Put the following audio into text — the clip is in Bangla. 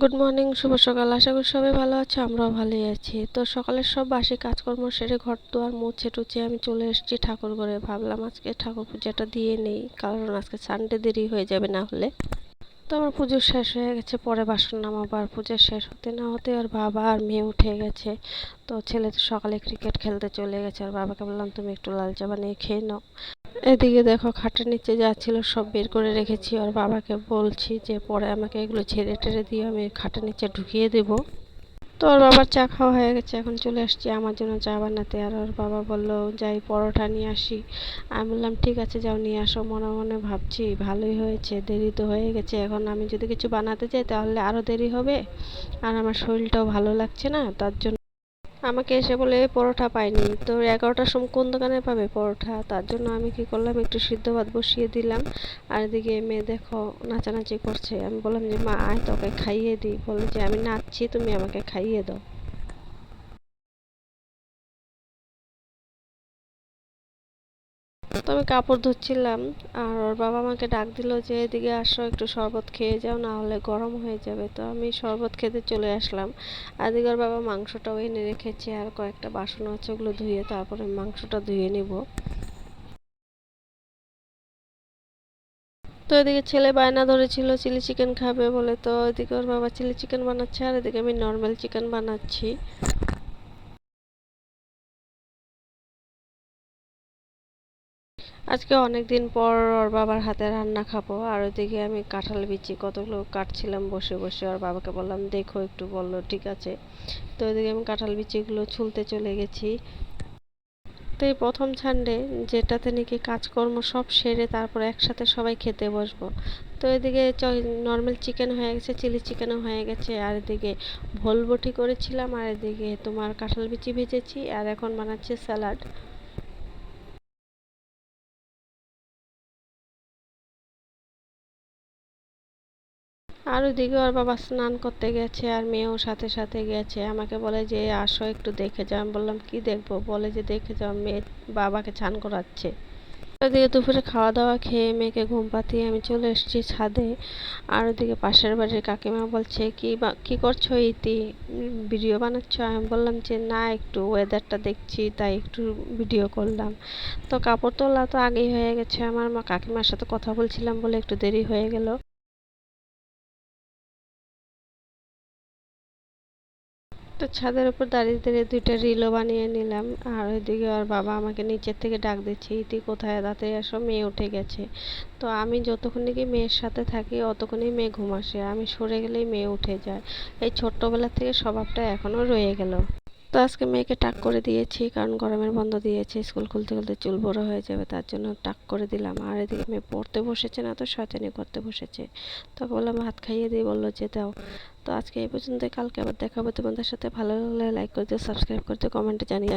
গুড মর্নিং, শুভ সকাল। আশা করি সবাই ভালো আছে, আমরাও ভালোই আছি। তো সকালের সব বাসি কাজকর্ম সেরে ঘর দুয়ার মুছে টুছে আমি চলে এসেছি ঠাকুর ঘরে। ভাবলাম আজকে ঠাকুর পূজাটা দিয়ে নেই, কারণ আজকে সানডে দেরি হয়ে যাবে না হলে। তো আমার পুজো শেষ হয়ে গেছে, পরে বাসন নামাবো। আর পূজা শেষ হতে না হতে আর বাবা আর মেয়ে উঠে গেছে। তো ছেলে তো সকালে ক্রিকেট খেলতে চলে গেছে, আর বাবাকে বললাম তুমি একটু লাল চা বানিয়ে খেয়ে নাও। এদিকে দেখো খাটের নিচে যা ছিল সব বের করে রেখেছি, আর বাবাকে বলছি যে পরে আমাকে এগুলো ঝেড়ে টেড়ে দিয়ে আমি খাটের নিচে ঢুকিয়ে দেব। তো ওর বাবার চা খাওয়া হয়ে গেছে, এখন চলে আসছি আমার জন্য চা বানাতে। আর ওর বাবা বললো যাই পরোটা নিয়ে আসি। আমি বললাম ঠিক আছে যাও নিয়ে আসো। মনে মনে ভাবছি ভালোই হয়েছে, দেরি তো হয়ে গেছে, এখন আমি যদি কিছু বানাতে যাই তাহলে আরও দেরি হবে। আর আমার শরীরটাও ভালো লাগছে না, তার জন্য আমাকে এসে বলে পরোটা পাইনি। তো 11টার সময় কোন দোকানে পাবে পরোটা? তার জন্য আমি কি করলাম, একটু সিদ্ধ ভাত বসিয়ে দিলাম। আর এদিকে মেয়ে দেখো নাচানাচি করছে। আমি বললাম যে মা আয় তোকে খাইয়ে দিই। বলে যে আমি নাচছি, তুমি আমাকে খাইয়ে দাও। তো আমি কাপড় ধুচ্ছিলাম, আর ওর বাবা আমাকে ডাক দিল যে এদিকে আসো একটু শরবত খেয়ে যাও, না হলে গরম হয়ে যাবে। তো আমি শরবত খেতে চলে আসলাম। আর এদিকে ওর বাবা মাংসটাও এনে রেখেছে, আর কয়েকটা বাসন আছে, ওগুলো ধুয়ে তারপরে মাংসটা ধুয়ে নিব। তো এদিকে ছেলে বায়না ধরেছিল চিলি চিকেন খাবে বলে, তো এদিকে ওর বাবা চিলি চিকেন বানাচ্ছে, আর এদিকে আমি নর্মাল চিকেন বানাচ্ছি। আজকে অনেক দিন পর ওর বাবার হাতে রান্না খাবো। আর ওইদিকে আমি কাঁঠাল বিচি কতগুলো কাটছিলাম বসে বসে, ওর বাবাকে বললাম দেখো একটু, বললো ঠিক আছে। তো ওইদিকে আমি কাঁঠাল বিচিগুলো ছুলতে চলে গেছি। তো এই প্রথম সানডে, যেটাতে নাকি কাজকর্ম সব সেরে তারপর একসাথে সবাই খেতে বসবো। তো এদিকে নর্মাল চিকেন হয়ে গেছে, চিলি চিকেনও হয়ে গেছে, আর এদিকে ভোলবটি করেছিলাম, আর এদিকে তোমার কাঁঠাল বিচি ভেজেছি, আর এখন বানাচ্ছি স্যালাড। আর ওদিকে ওর বাবা স্নান করতে গেছে, আর মেয়েও সাথে সাথে গেছে। আমাকে বলে যে আসো একটু দেখে যাও। আমি বললাম কি দেখবো? বলে যে দেখে যাও, মেয়ে বাবাকে স্নান করাচ্ছে। ওদিকে দুপুরে খাওয়া দাওয়া খেয়ে মেয়েকে ঘুম পাড়িয়ে আমি চলে এসেছি ছাদে। আর ওদিকে পাশের বাড়ির কাকিমা বলছে কি করছো ইতি, ভিডিও বানাচ্ছ? আমি বললাম যে না, একটু ওয়েদারটা দেখছি তাই একটু ভিডিও করলাম। তো কাপড় তোলা তো আগেই হয়ে গেছে, আমার মা কাকিমার সাথে কথা বলছিলাম বলে একটু দেরি হয়ে গেল। তো ছাদের উপর দাঁড়িয়ে দাঁড়িয়ে দুইটা রিলও বানিয়ে নিলাম। আর ওইদিকে ওর বাবা আমাকে নিচের থেকে ডাক দিচ্ছে, ইতি কোথায়, তাড়াতাড়ি আসো, মেয়ে উঠে গেছে। তো আমি যতক্ষণ নাকি মেয়ের সাথে থাকি অতক্ষণই মেয়ে ঘুম আসে, আমি সরে গেলেই মেয়ে উঠে যায়। এই ছোট্টবেলা থেকে স্বভাবটা এখনো রয়ে গেল। তো আজকে মেয়েকে টাক করে দিয়েছি, কারণ গরমের বন্ধ দিয়েছে, স্কুল খুলতে খুলতে চুল বড় হয়ে যাবে, তার জন্য টাক করে দিলাম। আর এদিকে মেয়ে পড়তে বসেছে না, তো শয়তানি করতে বসেছে। তোকে বললাম ভাত খাইয়ে দিই, বললো যে দাও। তো আজকে এই পর্যন্ত, কালকে আবার দেখা হবে তোমাদের সাথে। ভালো লাগলে লাইক করতে, সাবস্ক্রাইব করতে, কমেন্টে জানিয়ে